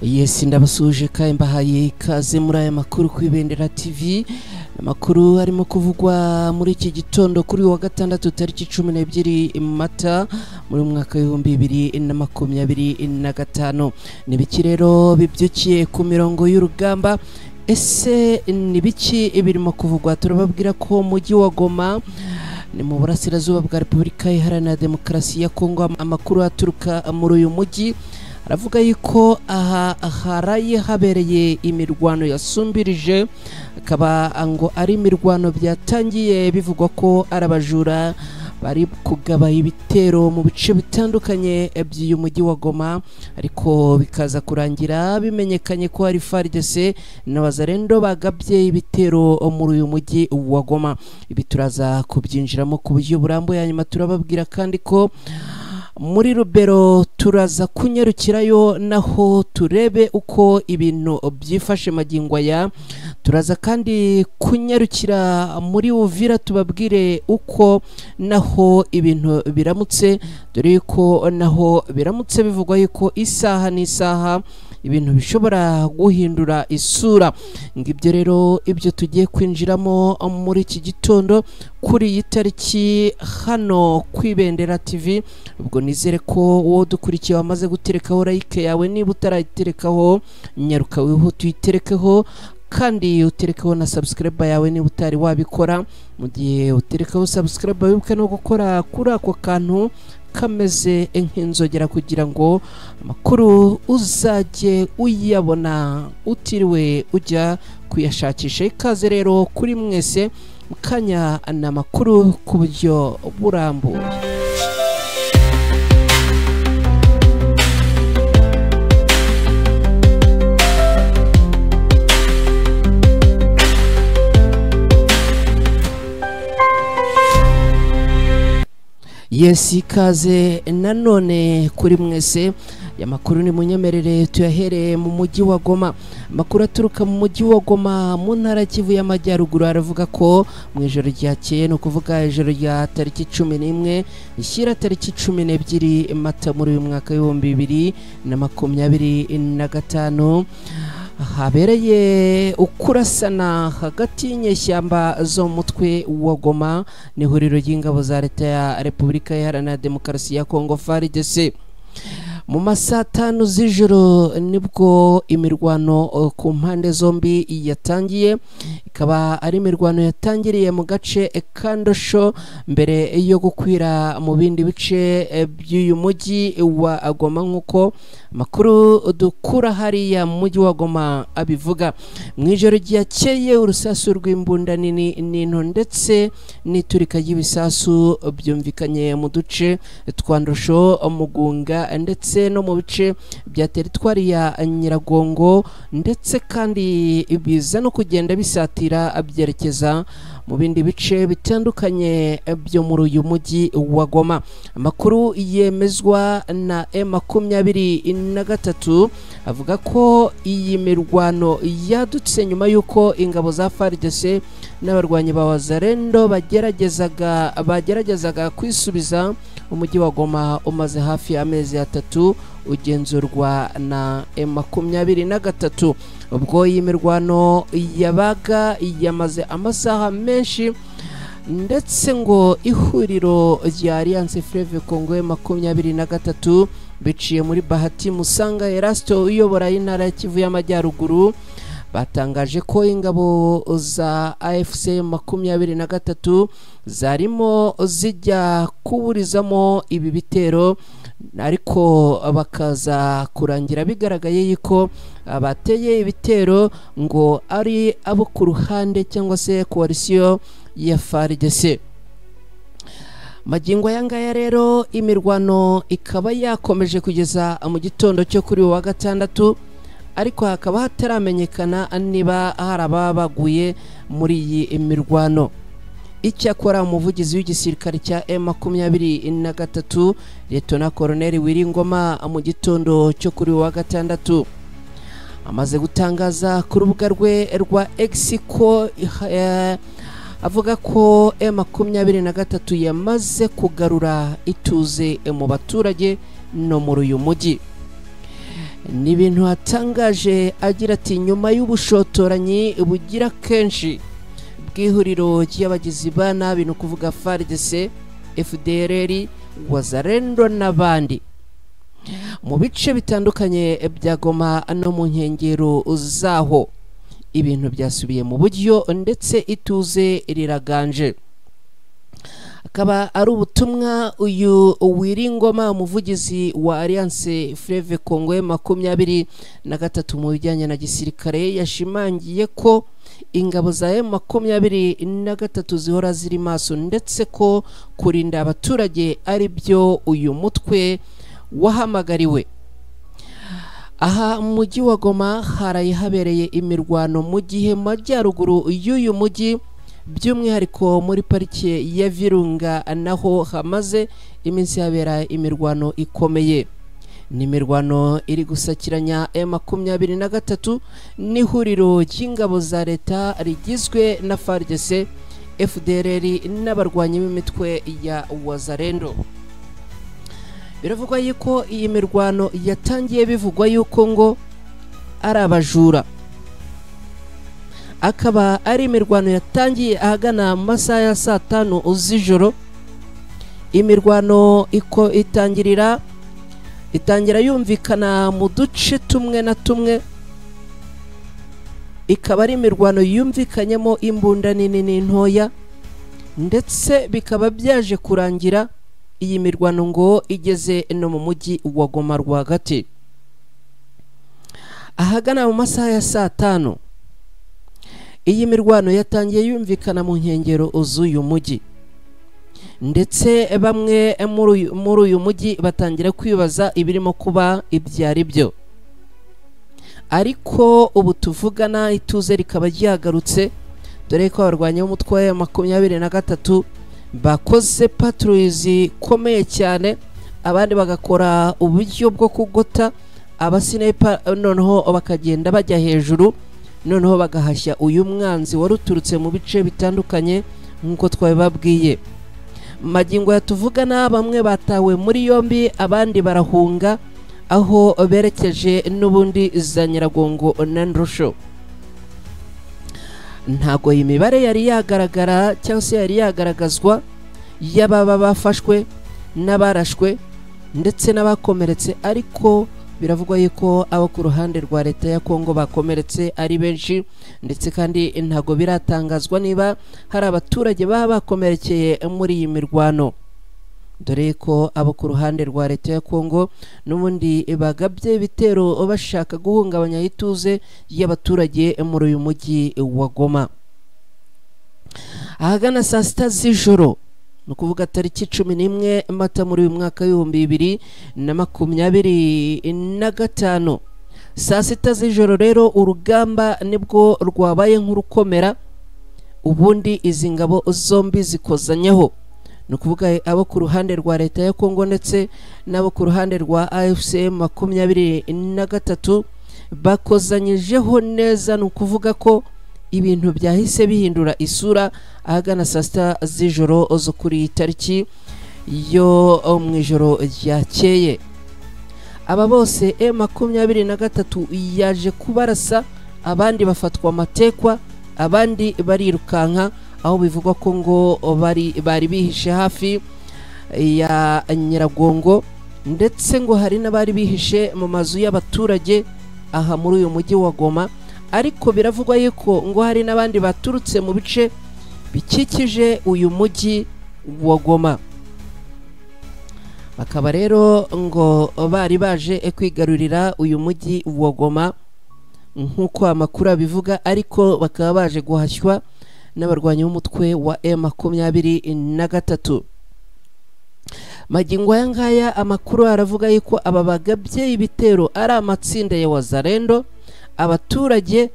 Yes, ndabasuje kandi mbahaye ikaze muri aya makuru ku Ibendera TV. Amakuru arimo kuvugwa muri iki gitondo kuri wa gatandatu tariki 12 Mata muri mwaka wa 2025. Nibiki rero bibyukiye ku mirongo y'urugamba. Ese nibiki ibirimo kuvugwa? Turababwira ko mujyi wa Goma ni mu burasirazuba bwa Repubulika Iharanira Demokarasi ya Kongo. Amakuru aturuka muri uyu mujyi aravuga yuko haraye habereye imirwano yasumbirije, akaba ngo ari imirwano byatangiye bivugwa ko arabajura bari kugaba ibitero mu bice bitandukanye by'uyu mujyi wa Goma, ariko bikaza kurangira bimenyekanye ko ari FARDC n'abazarendo bagabye ibitero muri uyu mujyi wa Goma. Ibi turaza kubyinjiramo ku buryo burambuye, hanyuma turababwira kandi ko muri Rubero turaza kunyarukirayo naho turebe uko ibintu byifashe magingo aya. Turaza kandi kunyarukira muri Uvira tubabwire uko naho ibintu biramutse, dore ko naho biramutse bivugwa yuko isaha n'isaha ibintu bishobora guhindura isura. Ngibyo rero ibyo tugiye kwinjiramo muri iki gitondo kuri iyi tariki hano ku Ibendera TV. Ubwo nizere ko wowe dukurikiye wamaze guterekaho like yawe, niba utarayiterekaho nyaruka wihuta uyiterekeho, kandi uterekeho na subscribe yawe niba utari wabikora. Mu gihe uterekaho subscribe wibuke no gukora kuri ako kantu kameze nk'inzogera kugira ngo amakuru uzajye uyabona utiriwe ujya kuyashakisha. Ikaze rero kuri mwese mukanya n'amakuru ku buryo burambuye. Yes, ikaze nanone kuri mwese. Ya makuru ni munyemerere tuyahereye mu mujyi wa Goma. Makuru aturuka mu mujyi wa Goma mu ntara Kivu y'Amajyaruguru aravuga ko mu ijoro ryakeye, no kuvuga ijoro rya tariki 11 ishyira tariki 12 Mata muri uyu mwaka wa 2025 habereye ukurasana hagati y'inyeshyamba zo mu mutwe wa Goma n'ihuriro ry'ingabo za leta ya Repubulika Iharanira Demokarasi ya Kongo FARDC. Mu masaha 5 z'ijoro nibwo imirwano ku mpande zombi yatangiye. Ikaba ari imirwano yatangiriye mu gace Kandosho mbere yo gukwira mu bindi bice by'uyu mujyi wa Goma, nk'uko makuru dukura hariya mu mujyi wa Goma abivuga. Mu ijoro ryakeye urusasu rw'imbunda nini n'into ndetse n'iturika ry'ibisasu byumvikanye mu duce twa Ndosho, Mugunga ndetse no mu bice bya teritwari ya Nyiragongo, ndetse kandi biza no kugenda bisatira byerekeza mu bindi bice bitandukanye byo muri uyu mujyi wa Goma. Amakuru yemezwa na M23 avuga ko iyi mirwano yadutse nyuma y'uko ingabo za FARDC n'abarwanyi ba Wazalendo bageragezaga kwisubiza umujyi wa Goma umaze hafi amezi 3 ugenzurwa na M23. Ubwo iyi mirwano yabaga yamaze amasaha menshi, ndetse ngo ihuriro rya Alliance Fleuve Congo M23 biciye muri Bahati Musanga Erasto uyobora intara ya Kivu y'Amajyaruguru batangaje ko ingabo za AFC 23 zarimo zijya kuburizamo ibi bitero, ariko bakaza kurangira bigaragaye yuko abateye ibitero ngo ari abo ku ruhande cyangwa se coalition ya FARDC. Magingo yangaya rero imirwano ikaba yakomeje kugeza mu gitondo cyo kuri wa gatandatu, ariko hakaba hataramenyekana niba harababaguye muri iyi mirwano. Icyakora umuvugizi w'igisirikare cya M23 Lieutenant Colonel Wiringoma mu gitondo cyo kuri wa gatandatu amaze gutangaza ku rubuga rwe rwa X ko avuga ko M23 yamaze kugarura ituze mu baturage no muri uyu mujyi. ni ibintu atangaje agira ati nyuma y'ubushotoranyi bugira kenshi bw'ihuriro ry'abagizi ba nabi no kuvuga FARDC, FDLR, Wazalendo n'abandi mu bice bitandukanye bya Goma no mu nkengero zaho, ibintu byasubiye mu buryo ndetse ituze riraganje. Akaba ari ubutumwa uyu Wiringoma umuvugizi wa Alliance Fleuve Congo 23 mu bijyanye na gisirikare yashimangiye ko ingabo za M23 zihora ziri maso ndetse ko kurinda abaturage ari byo uyu mutwe wahamagariwe. Aha mu mujyi wa Goma haraye habereye imirwano mu gihe majyaruguru y'uyu mujyi by'umwihariko muri parike ya Virunga naho hamaze iminsi habera imirwano ikomeye. Ni imirwano iri gusakiranya M23 n'ihuriro ry'ingabo za leta rigizwe na FARDC, FDLR n'abarwanyi b'imitwe ya Wazalendo. Biravugwa yuko iyi mirwano yatangiye bivugwa yuko ngo ari abajura, akaba ari imirwano yatangiye ahagana mu masaha ya saa 5 z'ijoro. Imirwano itangira yumvikana mu duce tumwe na tumwe, ikaba ari imirwano yumvikanyemo imbunda nini n'intoya, ndetse bikaba byaje kurangira iyi mirwano ngo igeze no mu mujyi wa Goma rwagati. Ahagana mu masaha ya saa 5 iyi mirwano yatangiye yumvikana mu nkengero z'uyu mujyi, ndetse bamwe muri uyu mujyi batangira kwibaza ibirimo kuba ibyari byo. Ariko ubu tuvugana ituze rikaba ryagarutse, dore ko abarwanya umutwe wa 23 bakoze patrouilles ikomeye cyane, abandi bagakora uburyo bwo kugota abasinepa, noneho bakagenda bajya hejuru, noneho bagahashya uyu mwanzi waruturutse mu bice bitandukanye nkuko twabibabwiye. Magingo yatuvugana bamwe batawe muri yombi, abandi barahunga aho berekeje n'ubundi za Nyiragongo na Ndrusho. Ntago imibare yari yagaragara cyangwa se yari yagaragazwa y'ababa bafashwe n'abarashwe ndetse n'abakomeretse, ariko biravugwa yuko abo ku ruhande rwa leta ya Kongo bakomeretse ari benshi, ndetse kandi ntago biratangazwa niba hari abaturage baba bakomerekeye muri iyi mirwano, dore ko abo ku ruhande rwa leta ya Kongo n'ubundi bagabye ibitero bashaka guhungabanya ituze y'abaturage muri uyu mujyi wa Goma. Ahagana saa 6 z'ijoro, no kuvuga tariki 11 Mata muri uyu mwaka w'2025, saa 6 z'ijoro rero urugamba nibwo rwabaye nk'urukomera, ubundi izi ngabo zombi zikozanyaho, no kuvuga abo ku ruhande rwa leta ya Kongo ndetse n'abo ku ruhande rwa AFC 23 bakozanyijeho neza. No kuvuga ko ibintu byahise bihindura isura ahagana saa 6 z'ijoro zo kuri tariki yo mu ijoro ryakeye. Aba bose M23 yaje kubarasa, abandi bafatwa amatekwa, abandi barirukanka, aho bivugwa ko ngo bari bihishe hafi ya Nyiragongo, ndetse ngo hari n'abari bihishe mu mazu y'abaturage aha muri uyu mujyi wa Goma. Ariko biravugwa yuko ngo hari n'abandi baturutse mu bice bikikije uyu mujyi wa Goma, bakaba rero ngo bari baje kwigarurira uyu mujyi wa Goma nk'uko amakuru abivuga, ariko bakaba baje guhashywa n'abarwanyi b'umutwe wa M23. Magingo aya ngaya amakuru aravuga yuko aba bagabye ibitero ari amatsinda ya Wazalendo, abaturage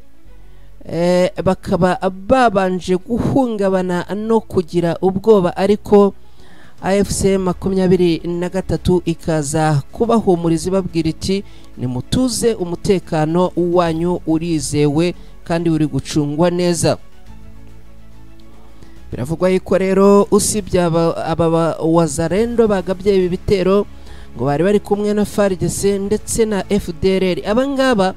bakaba babanje guhungabana no kugira ubwoba, ariko AFC 23 ikaza kubahumuriza ibabwira iti nimutuze, umutekano wanyu urizewe kandi uri gucungwa neza. Biravugwa yuko rero usibye aba Wazalendo bagabye ibi bitero ngo bari bari kumwe na FARDC ndetse na FDLR. Abangaba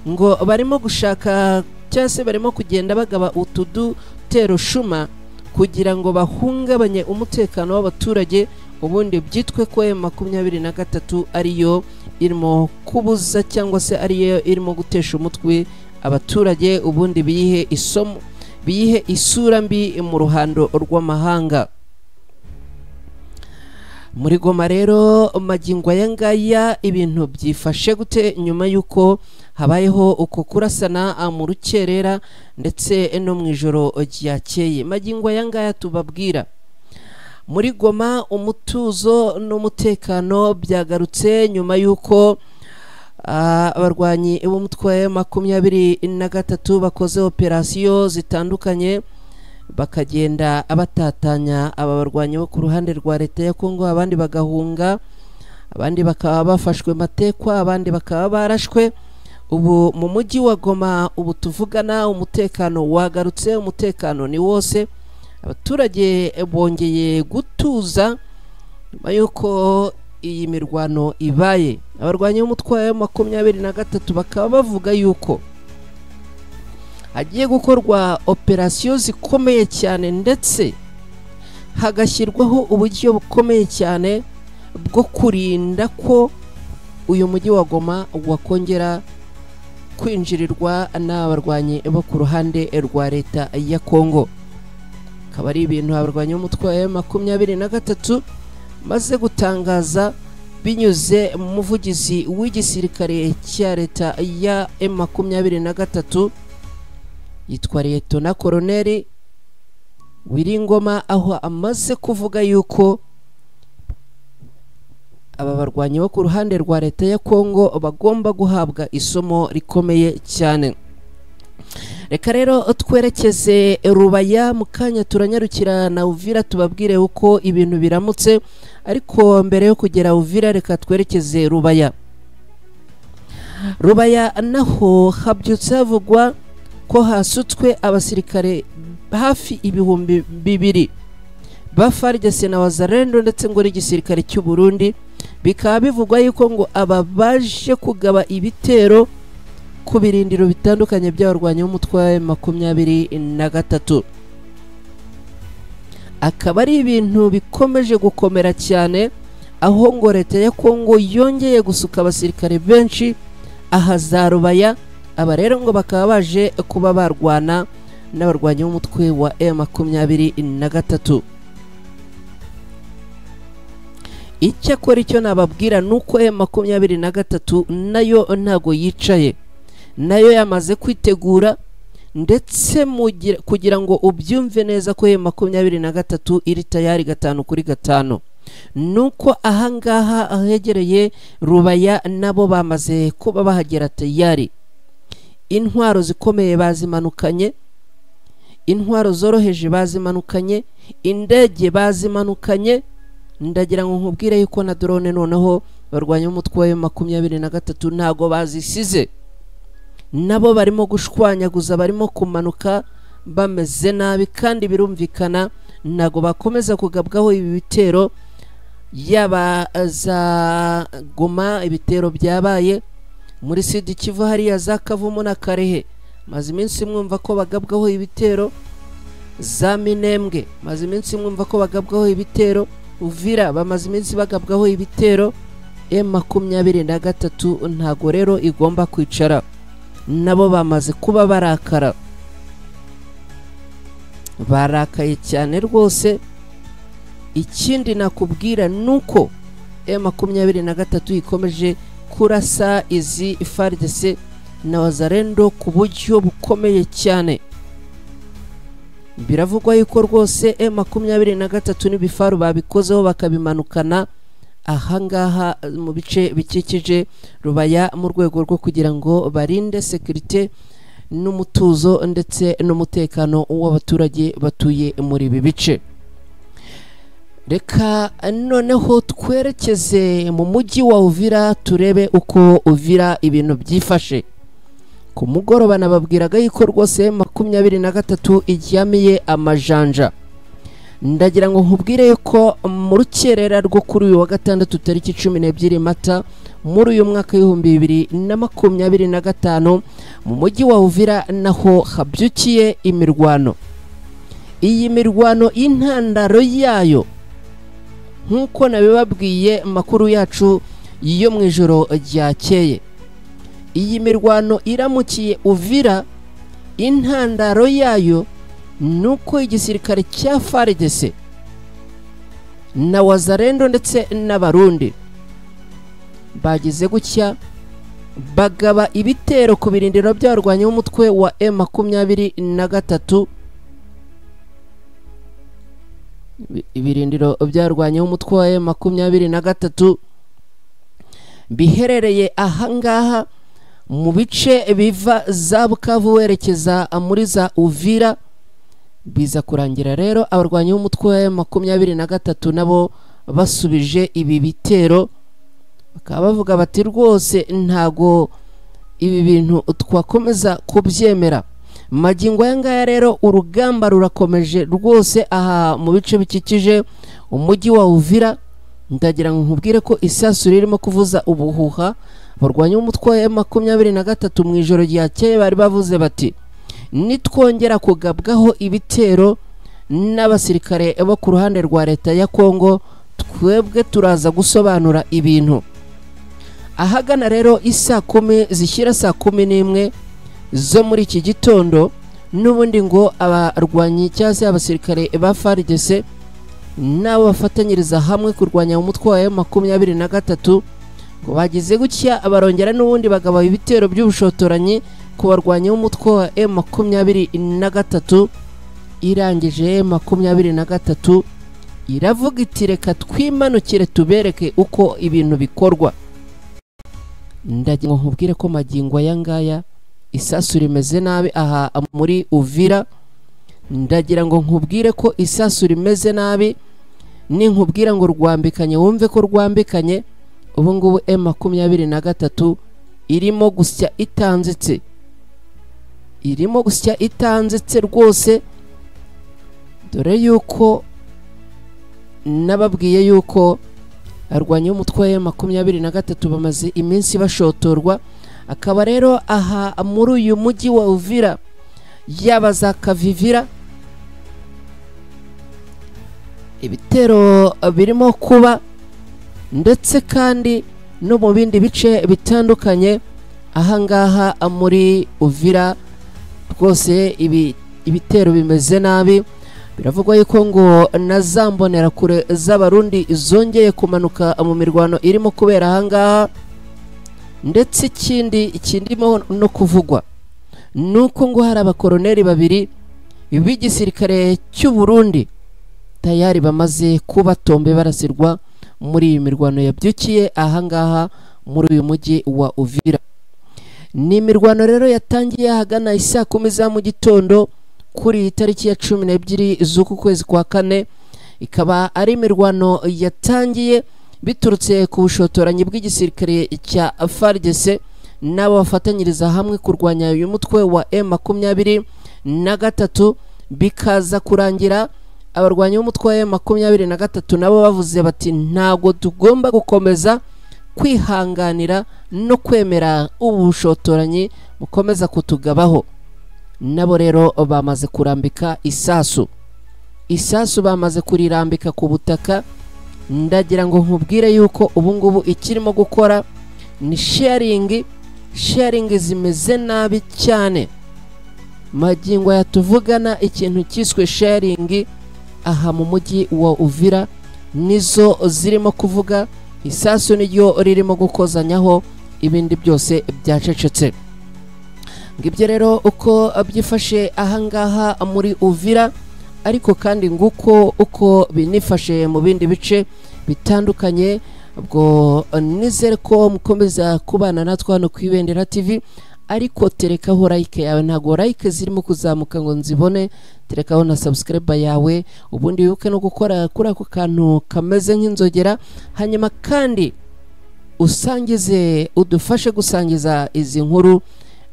ngo barimo gushaka cyase barimo kugenda bagaba utudutero shuma kugira ngo bahungabanye umutekano w'abaturage, ubundi byitwe ko M23 ariyo irimo kubuza cyangwa se ariyo irimo gutesha umutwe abaturage, ubundi biyihe isura mbi mu ruhando rw'amahanga. Muri Goma rero magingo yangaya ibintu byifashe gute nyuma yuko habayeho uko kurasana mu rukerera ndetse no mu ijoro ryakeye? Magingo yangaya tubabwira muri Goma umutuzo n'umutekano byagarutse nyuma yuko abarwanyi b'umutwe wa 23 bakoze operasiyo zitandukanye bakagenda abatatanya aba barwanyi bo ku ruhande rwa leta ya Kongo, abandi bagahunga, abandi bakaba bafashwe matekwa, abandi bakaba barashwe. Ubu mu mujyi wa Goma ubu tuvugana umutekano wagarutse, umutekano ni wose, abaturage bongeye gutuza nyuma yuko iyi mirwano ibaye. Abarwanyi b'umutwe wa 23 bakaba bavuga yuko hagiye gukorwa operasiyo zikomeye cyane ndetse hagashyirwaho uburyo bukomeye cyane bwo kurinda ko uyu mujyi wa Goma wakongera kwinjirirwa n'abarwanyi bo ku ruhande rwa leta ya Kongo. Akaba ari ibintu abarwanyi b'umutwe wa 23 maze gutangaza binyuze mu muvugizi w'igisirikare cya leta ya M23 yitwa Liyetona Koloneli Wiringoma, aho amaze kuvuga yuko aba barwanyi bo ku ruhande rwa leta ya Kongo bagomba guhabwa isomo rikomeye cyane. Reka rero twerekeze Rubaya, mu kanya turanyarukira na Uvira tubabwire uko ibintu biramutse, ariko mbere yo kugera Uvira reka twerekeze Rubaya. Rubaya naho habyutse havugwa ko hasutswe abasirikare hafi 2,000 ba FARDC na Wazalendo ndetse ngo n'igisirikare cy'u Burundi. Bikaba bivugwa yuko ngo aba baje kugaba ibitero ku birindiro bitandukanye by'abarwanyi b'umutwe wa 23. Akaba ari ibintu bikomeje gukomera cyane, aho ngo leta ya Kongo yongeye gusuka abasirikare benshi aha za Rubaya. Aba rero ngo bakaba baje kuba barwana n'abarwanyi b'umutwe wa M23. Icyakora icyo nababwira nuko M23 nayo ntago yicaye, nayo yamaze kwitegura ndetse kugira ngo ubyumve neza ko M23 iri tayari 5-5. Nuko ahangaha ahegereye Rubaya nabo bamaze kuba bahagera tayari. Intwaro zikomeye bazimanukanye, intwaro zoroheje bazimanukanye, indege bazimanukanye. Ndagira ngo nkubwire yuko na drone noneho barwanya umutwe wa 23 ntago bazisize, nabo barimo gushwanyaguza, barimo kumanuka bameze nabi, kandi birumvikana ntago bakomeza kugabwaho ibi bitero yaba za Goma. Ibitero byabaye muri Sud Kivu hariya za Kavumu na Karehe, maze iminsi mwumva ko bagabwaho ibitero, za Minembwe maze iminsi mwumva ko bagabwaho ibitero, Uvira bamaze iminsi bagabwaho ibitero. M23 ntago rero igomba kwicara, nabo bamaze kuba barakara, barakaye cyane rwose. Ikindi nakubwira nuko M23 ikomeje kurasa izi FARDC na Wazalendo ku buryo bukomeye cyane. Biravugwa yuko rwose M23 n'ibifaru babikozeho bakabimanukana ahangaha mu bice bikikije Rubaya mu rwego rwo kugira ngo barinde security n'umutuzo ndetse n'umutekano w'abaturage batuye muri ibi bice. Reka noneho twerekeze mu mujyi wa Uvira turebe uko Uvira ibintu byifashe. Ku mugoroba nababwiraga yuko rwose 23 iryamiye amajanja, ndagira ngo nkubwire yuko mu rukerera rwo kuri uyu wa gatandatu tariki 12 Mata muri uyu mwaka w'2025 mu mujyi wa Uvira naho habyukiye imirwano. Iyi mirwano intandaro yayo nkuko nabibabwiye makuru yacu yo mu ijoro ryakeye. Iyi mirwano iramukiye Uvira, intandaro yayo nuko igisirikare cya FARDC na Wazalendo ndetse n'abarundi bagize gutya bagaba ibitero ku birindiro by'abarwanyi b'umutwe wa M23. Ibirindiro by'abarwanyi b'umutwe wa M23 biherereye ahangaha mu bice biva za Bukavu werekeza muri za Uvira. Biza kurangira rero abarwanyi b'umutwe wa M23 nabo basubije ibi bitero, bakaba bavuga bati rwose ntago ibi bintu twakomeza kubyemera. Magingo yangaya rero urugamba rurakomeje rwose aha mu bice bikikije umujyi wa Uvira. Ndagira ngo nkubwire ko isasu ririmo kuvuza ubuhuha. Abarwanyi b'umutwe wa M23 mu ijoro ryakeye bari bavuze bati nitwongera kugabwaho ibitero n'abasirikare bo ku ruhande rwa leta ya Kongo twebwe turaza gusobanura ibintu. Ahagana rero isa 10 zishyira saa 11 zo muri iki gitondo n'ubundi ngo abarwanyi cyangwa abasirikare ba FARDC nabo bafatanyiriza hamwe kurwanya umutwe wa M23 ngo bagize gutya abarongera n'ubundi bagaba ibitero by'ubushotoranyi ku barwanyi b'umutwe wa M23. Irangije M23 iravuga iti reka twimanukire tubereke uko ibintu bikorwa. Ndagira ngo nkubwire ko magingo yangaya isasu rimeze nabi aha muri Uvira. Ndagira ngo nkubwire ko isasu rimeze nabi, ni nkubwira ngo rwambikanye wumve ko rwambikanye. Ubu ngubu M23 irimo gusya itanzitse, irimo gusya itanzitse rwose, dore yuko nababwiye yuko arwanya umutwe wa M23 bamaze iminsi bashotorwa. Akaba rero aha muri uyu mujyi wa Uvira yaba za Kavivira ibitero birimo kuba, ndetse kandi no mu bindi bice bitandukanye ahangaha muri Uvira rwose ibitero bimeze nabi. Biravugwa yuko ngo nazambonera kure z'abarundi zongeye kumanuka mu mirwano irimo kubera ahangaha. Ndetse ikindimo no kuvugwa nuko ngo hari abakoroneri babiri b'igisirikare cy'u Burundi tayari bamaze kubatombe barasirwa muri iyi mirwano yabyukiye ahangaha muri uyu mujyi wa Uvira. Ni imirwano rero yatangiye ahagana isaa 10 za mu gitondo kuri tariki ya 12 z'uku kwezi kwa kane. Ikaba ari imirwano yatangiye biturutse ku bushotoranyi bw'igisirikare cya FARDC nabo bafatanyiriza hamwe kurwanya uyu mutwe wa M23, bikaza kurangira abarwanyi b'umutwe wa M23 nabo bavuze bati ntago tugomba gukomeza kwihanganira no kwemera ubushotoranyi mukomeza kutugabaho. Nabo rero bamaze kurambika isasu bamaze kurirambika ku butaka. Ndagira ngo nkubwire yuko ubu ngubu ikirimo gukora ni sharing zimeze nabi cyane. Magingo yatuvugana ikintu cyiswe sharing aha mu mujyi wa Uvira nizo zirimo kuvuga, isasu niryo ririmo gukozanyaho, ibindi byose byacecetse. Ngibyo rero uko byifashe ahangaha muri Uvira, ariko kandi nguko uko binifashe mu bindi bice bitandukanye. Ubwo nizere ko mukomeza kubana natwe hano ku Ibendera TV, ariko terekaho like yawe, ntago like zirimo kuzamuka ngo nzibone. Terekaho na subscribe yawe, ubundi wibuke no gukora kuri ako kantu kameze nk'inzogera. Hanyuma kandi usangize, udufashe gusangiza izi nkuru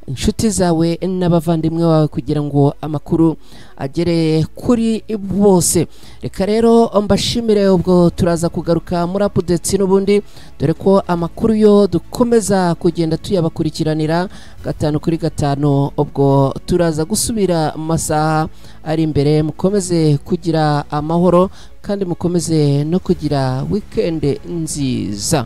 inshuti zawe n'abavandimwe wawe kugira ngo amakuru agere kuri bose. Reka rero mbashimire, ubwo turaza kugaruka muri updates n'ubundi, dore ko amakuru yo dukomeza kugenda tuyabakurikiranira 5 kuri 5. Ubwo turaza gusubira mu masaha ari imbere. Mukomeze kugira amahoro kandi mukomeze no kugira weekend nziza.